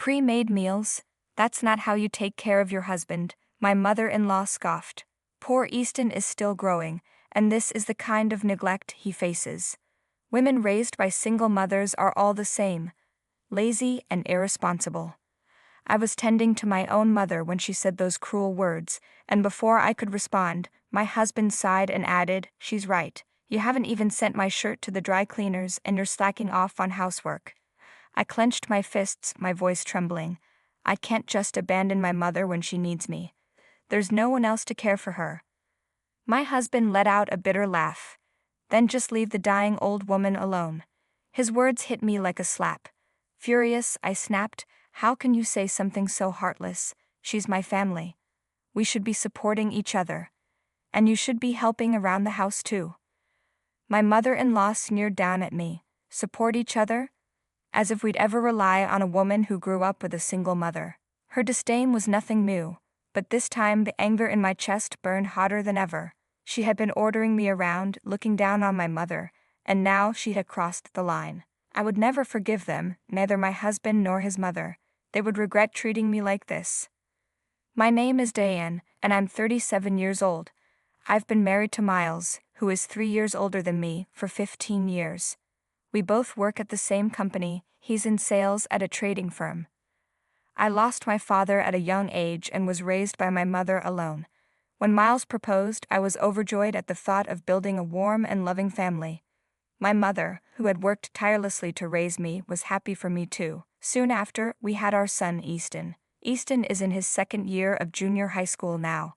Pre-made meals? That's not how you take care of your husband, my mother-in-law scoffed. Poor Easton is still growing, and this is the kind of neglect he faces. Women raised by single mothers are all the same, lazy and irresponsible. I was tending to my own mother when she said those cruel words, and before I could respond, my husband sighed and added, "She's right. You haven't even sent my shirt to the dry cleaners and you're slacking off on housework." I clenched my fists, my voice trembling. I can't just abandon my mother when she needs me. There's no one else to care for her. My husband let out a bitter laugh. Then just leave the dying old woman alone. His words hit me like a slap. Furious, I snapped, "How can you say something so heartless? She's my family. We should be supporting each other. And you should be helping around the house too." My mother-in-law sneered down at me. Support each other? As if we'd ever rely on a woman who grew up with a single mother. Her disdain was nothing new, but this time the anger in my chest burned hotter than ever. She had been ordering me around, looking down on my mother, and now she had crossed the line. I would never forgive them, neither my husband nor his mother. They would regret treating me like this. My name is Diane, and I'm 37 years old. I've been married to Miles, who is 3 years older than me, for 15 years. We both work at the same company. He's in sales at a trading firm. I lost my father at a young age and was raised by my mother alone. When Miles proposed, I was overjoyed at the thought of building a warm and loving family. My mother, who had worked tirelessly to raise me, was happy for me too. Soon after, we had our son Easton. Easton is in his second year of junior high school now.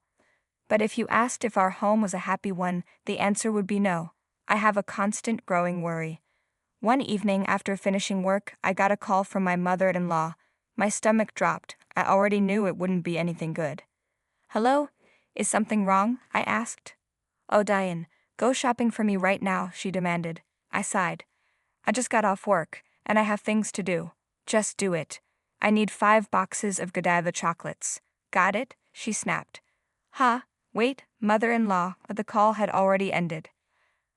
But if you asked if our home was a happy one, the answer would be no. I have a constant growing worry. One evening after finishing work, I got a call from my mother-in-law. My stomach dropped. I already knew it wouldn't be anything good. "Hello? Is something wrong?" I asked. "Oh, Diane, go shopping for me right now," she demanded. I sighed. "I just got off work, and I have things to do." "Just do it. I need 5 boxes of Godiva chocolates." "Got it?" she snapped. "Huh? Wait, mother-in-law," but the call had already ended.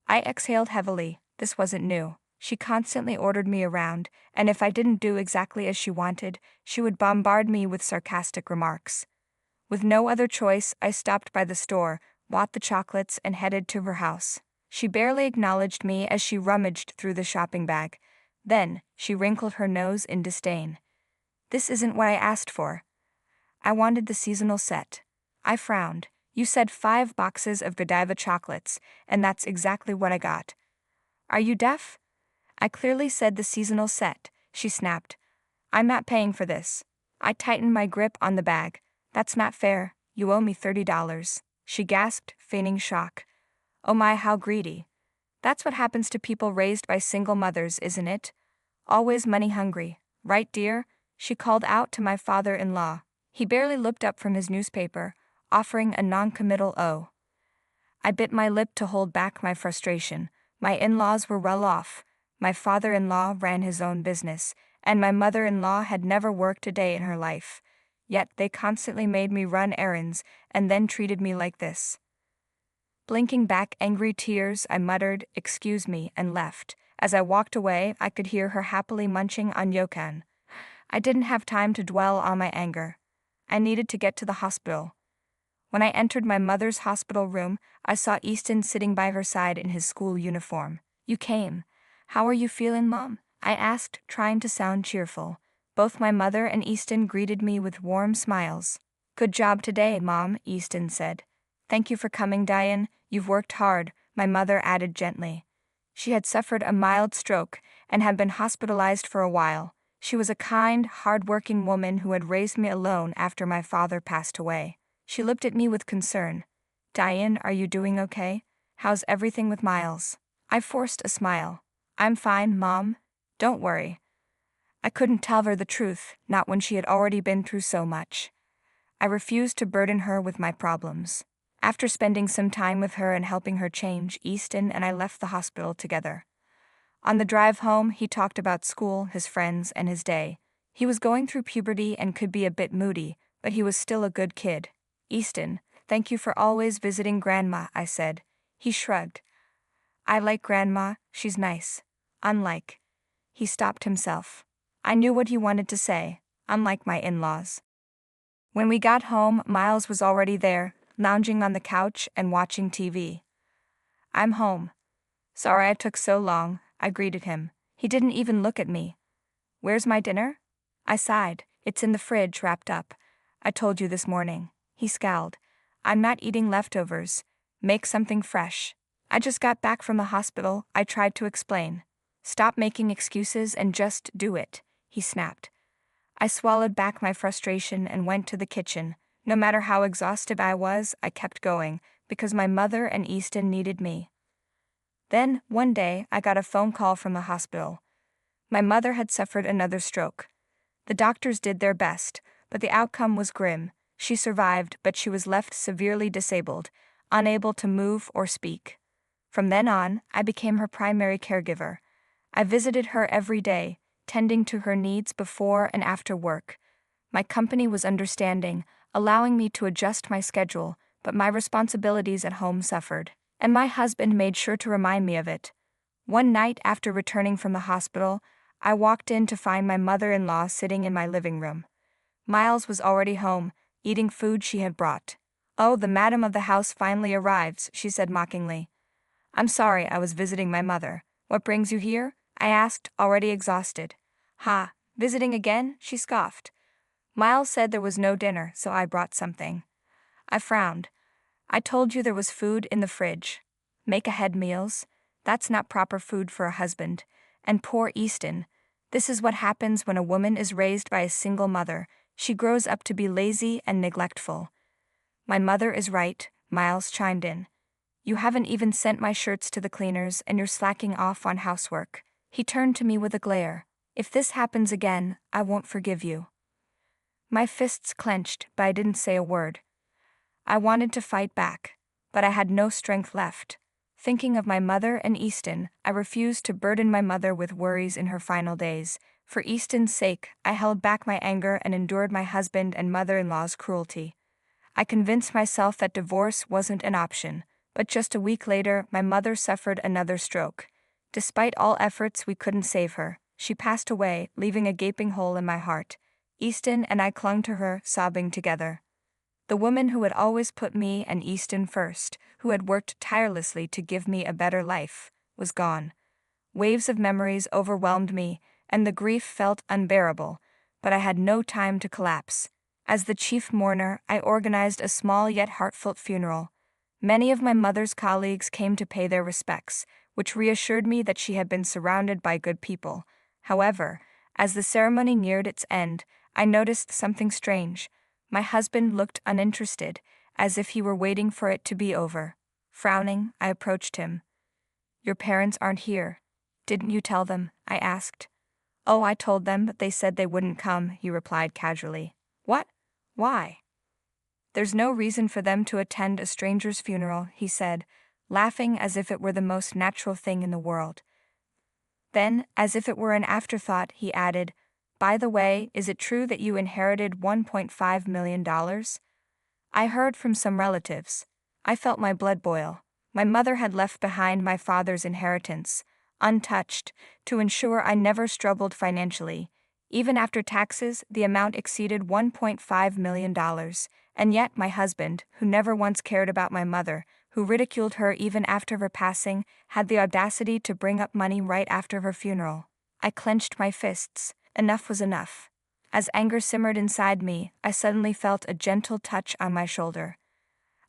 I exhaled heavily. This wasn't new. She constantly ordered me around, and if I didn't do exactly as she wanted, she would bombard me with sarcastic remarks. With no other choice, I stopped by the store, bought the chocolates, and headed to her house. She barely acknowledged me as she rummaged through the shopping bag. Then, she wrinkled her nose in disdain. "This isn't what I asked for. I wanted the seasonal set." I frowned. "You said 5 boxes of Godiva chocolates, and that's exactly what I got." "Are you deaf?" "I clearly said the seasonal set," she snapped. "I'm not paying for this." I tightened my grip on the bag. "That's not fair. You owe me $30. She gasped, feigning shock. "Oh my, how greedy. That's what happens to people raised by single mothers, isn't it? Always money hungry, right, dear?" she called out to my father-in-law. He barely looked up from his newspaper, offering a non-committal "oh." I bit my lip to hold back my frustration. My in-laws were well off. My father-in-law ran his own business, and my mother-in-law had never worked a day in her life. Yet they constantly made me run errands and then treated me like this. Blinking back angry tears, I muttered, "Excuse me," and left. As I walked away, I could hear her happily munching on yokan. I didn't have time to dwell on my anger. I needed to get to the hospital. When I entered my mother's hospital room, I saw Easton sitting by her side in his school uniform. "You came. How are you feeling, Mom?" I asked, trying to sound cheerful. Both my mother and Easton greeted me with warm smiles. "Good job today, Mom," Easton said. "Thank you for coming, Diane. You've worked hard," my mother added gently. She had suffered a mild stroke and had been hospitalized for a while. She was a kind, hard-working woman who had raised me alone after my father passed away. She looked at me with concern. "Diane, are you doing okay? How's everything with Miles?" I forced a smile. "I'm fine, Mom. Don't worry." I couldn't tell her the truth, not when she had already been through so much. I refused to burden her with my problems. After spending some time with her and helping her change, Easton and I left the hospital together. On the drive home, he talked about school, his friends, and his day. He was going through puberty and could be a bit moody, but he was still a good kid. "Easton, thank you for always visiting Grandma," I said. He shrugged. "I like Grandma, she's nice. Unlike." He stopped himself. I knew what he wanted to say. unlike my in-laws. When we got home, Miles was already there, lounging on the couch and watching TV. "I'm home. Sorry I took so long," I greeted him. He didn't even look at me. "Where's my dinner?" I sighed. "It's in the fridge, wrapped up. I told you this morning." He scowled. "I'm not eating leftovers. Make something fresh." "I just got back from the hospital," I tried to explain. "Stop making excuses and just do it," he snapped. I swallowed back my frustration and went to the kitchen. No matter how exhausted I was, I kept going, because my mother and Easton needed me. Then, one day, I got a phone call from the hospital. My mother had suffered another stroke. The doctors did their best, but the outcome was grim. She survived, but she was left severely disabled, unable to move or speak. From then on, I became her primary caregiver. I visited her every day, tending to her needs before and after work. My company was understanding, allowing me to adjust my schedule, but my responsibilities at home suffered. And my husband made sure to remind me of it. One night after returning from the hospital, I walked in to find my mother-in-law sitting in my living room. Miles was already home, eating food she had brought. "Oh, the madam of the house finally arrives," she said mockingly. "I'm sorry, I was visiting my mother. What brings you here?" I asked, already exhausted. "Ha, visiting again?" she scoffed. "Miles said there was no dinner, so I brought something." I frowned. "I told you there was food in the fridge. Make-ahead meals. That's not proper food for a husband. And poor Easton. This is what happens when a woman is raised by a single mother. She grows up to be lazy and neglectful." "My mother is right," Miles chimed in. "You haven't even sent my shirts to the cleaners and you're slacking off on housework." He turned to me with a glare. "If this happens again, I won't forgive you." My fists clenched, but I didn't say a word. I wanted to fight back, but I had no strength left. Thinking of my mother and Easton, I refused to burden my mother with worries in her final days. For Easton's sake, I held back my anger and endured my husband and mother-in-law's cruelty. I convinced myself that divorce wasn't an option, but just a week later, my mother suffered another stroke. Despite all efforts, we couldn't save her. She passed away, leaving a gaping hole in my heart. Easton and I clung to her, sobbing together. The woman who had always put me and Easton first, who had worked tirelessly to give me a better life, was gone. Waves of memories overwhelmed me, and the grief felt unbearable, but I had no time to collapse. As the chief mourner, I organized a small yet heartfelt funeral. Many of my mother's colleagues came to pay their respects, which reassured me that she had been surrounded by good people. However, as the ceremony neared its end, I noticed something strange. My husband looked uninterested, as if he were waiting for it to be over. Frowning, I approached him. "Your parents aren't here. Didn't you tell them?" I asked. "Oh, I told them, but they said they wouldn't come," he replied casually. "What? Why?" "There's no reason for them to attend a stranger's funeral," he said, laughing as if it were the most natural thing in the world. Then, as if it were an afterthought, he added, "By the way, is it true that you inherited $1.5 million? I heard from some relatives." I felt my blood boil. My mother had left behind my father's inheritance, untouched, to ensure I never struggled financially. Even after taxes, the amount exceeded $1.5 million, and yet my husband, who never once cared about my mother, who ridiculed her even after her passing, had the audacity to bring up money right after her funeral. I clenched my fists. Enough was enough. As anger simmered inside me, I suddenly felt a gentle touch on my shoulder.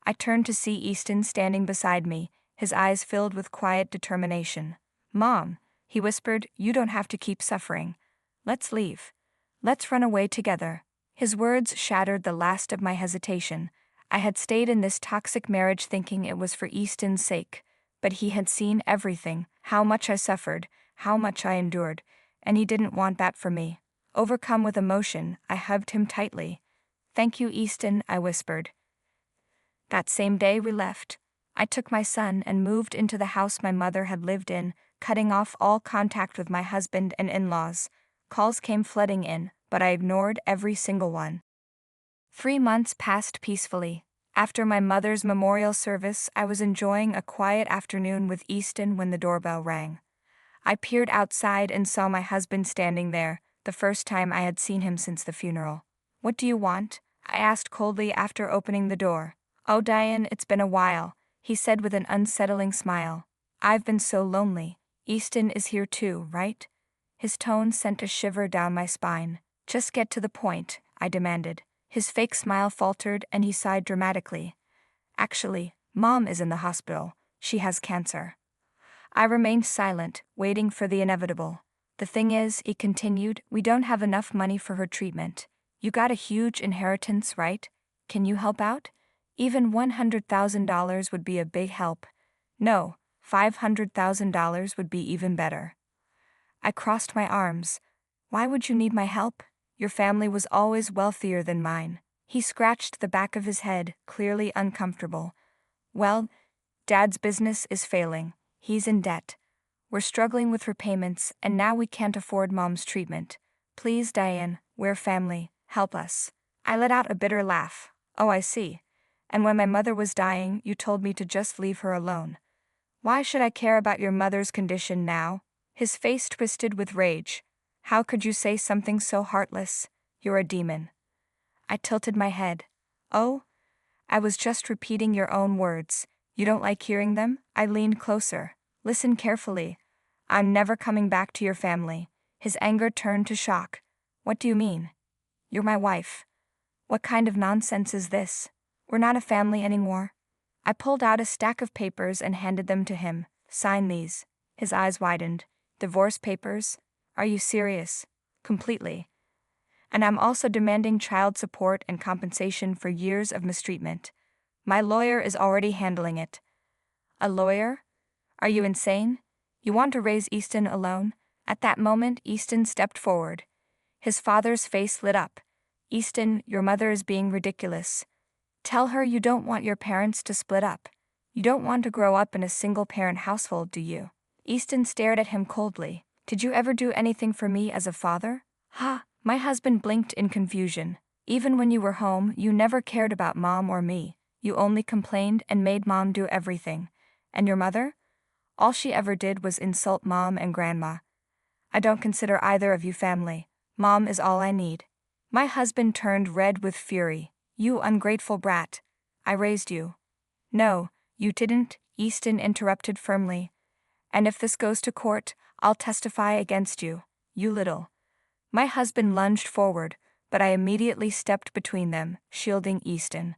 I turned to see Easton standing beside me, his eyes filled with quiet determination. "Mom," he whispered, "you don't have to keep suffering. Let's leave. Let's run away together." His words shattered the last of my hesitation. I had stayed in this toxic marriage thinking it was for Easton's sake, but he had seen everything, how much I suffered, how much I endured, and he didn't want that for me. Overcome with emotion, I hugged him tightly. "Thank you, Easton," I whispered. That same day we left. I took my son and moved into the house my mother had lived in, cutting off all contact with my husband and in-laws. Calls came flooding in, but I ignored every single one. 3 months passed peacefully. After my mother's memorial service, I was enjoying a quiet afternoon with Easton when the doorbell rang. I peered outside and saw my husband standing there, the first time I had seen him since the funeral. "What do you want?" I asked coldly after opening the door. "Oh, Diane, it's been a while," he said with an unsettling smile. "I've been so lonely. Easton is here too, right?" His tone sent a shiver down my spine. "Just get to the point," I demanded. His fake smile faltered and he sighed dramatically. "Actually, Mom is in the hospital. She has cancer." I remained silent, waiting for the inevitable. "The thing is," he continued, "we don't have enough money for her treatment. You got a huge inheritance, right? Can you help out? Even $100,000 would be a big help. No, $500,000 would be even better." I crossed my arms. "Why would you need my help? Your family was always wealthier than mine." He scratched the back of his head, clearly uncomfortable. "Well, Dad's business is failing. He's in debt. We're struggling with repayments, and now we can't afford Mom's treatment. Please, Diane, we're family. Help us." I let out a bitter laugh. "Oh, I see. And when my mother was dying, you told me to just leave her alone. Why should I care about your mother's condition now?" His face twisted with rage. "How could you say something so heartless? You're a demon." I tilted my head. "Oh? I was just repeating your own words. You don't like hearing them?" I leaned closer. "Listen carefully. I'm never coming back to your family." His anger turned to shock. "What do you mean? You're my wife. What kind of nonsense is this? We're not a family anymore." I pulled out a stack of papers and handed them to him. "Sign these." His eyes widened. "Divorce papers? Are you serious?" "Completely. And I'm also demanding child support and compensation for years of mistreatment. My lawyer is already handling it." "A lawyer? Are you insane? You want to raise Easton alone?" At that moment, Easton stepped forward. His father's face lit up. "Easton, your mother is being ridiculous. Tell her you don't want your parents to split up. You don't want to grow up in a single-parent household, do you?" Easton stared at him coldly. "Did you ever do anything for me as a father?" "Ha!" My husband blinked in confusion. "Even when you were home, you never cared about Mom or me. You only complained and made Mom do everything. And your mother? All she ever did was insult Mom and Grandma. I don't consider either of you family. Mom is all I need." My husband turned red with fury. "You ungrateful brat. I raised you." "No, you didn't," Easton interrupted firmly. "And if this goes to court, I'll testify against you. You little—" My husband lunged forward, but I immediately stepped between them, shielding Easton.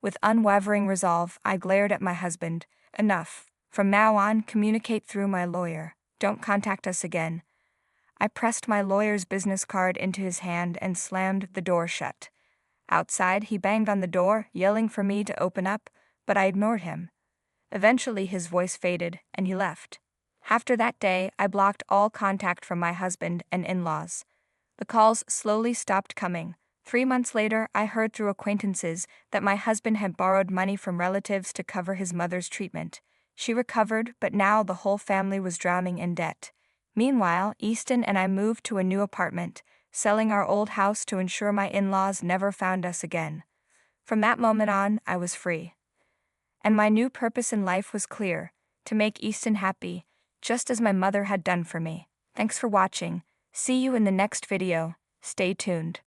With unwavering resolve, I glared at my husband. "Enough. From now on, communicate through my lawyer. Don't contact us again." I pressed my lawyer's business card into his hand and slammed the door shut. Outside, he banged on the door, yelling for me to open up, but I ignored him. Eventually, his voice faded, and he left. After that day, I blocked all contact from my husband and in-laws. The calls slowly stopped coming. 3 months later, I heard through acquaintances that my husband had borrowed money from relatives to cover his mother's treatment. She recovered, but now the whole family was drowning in debt. Meanwhile, Easton and I moved to a new apartment, selling our old house to ensure my in-laws never found us again. From that moment on, I was free. And my new purpose in life was clear: to make Easton happy, just as my mother had done for me. Thanks for watching. See you in the next video. Stay tuned.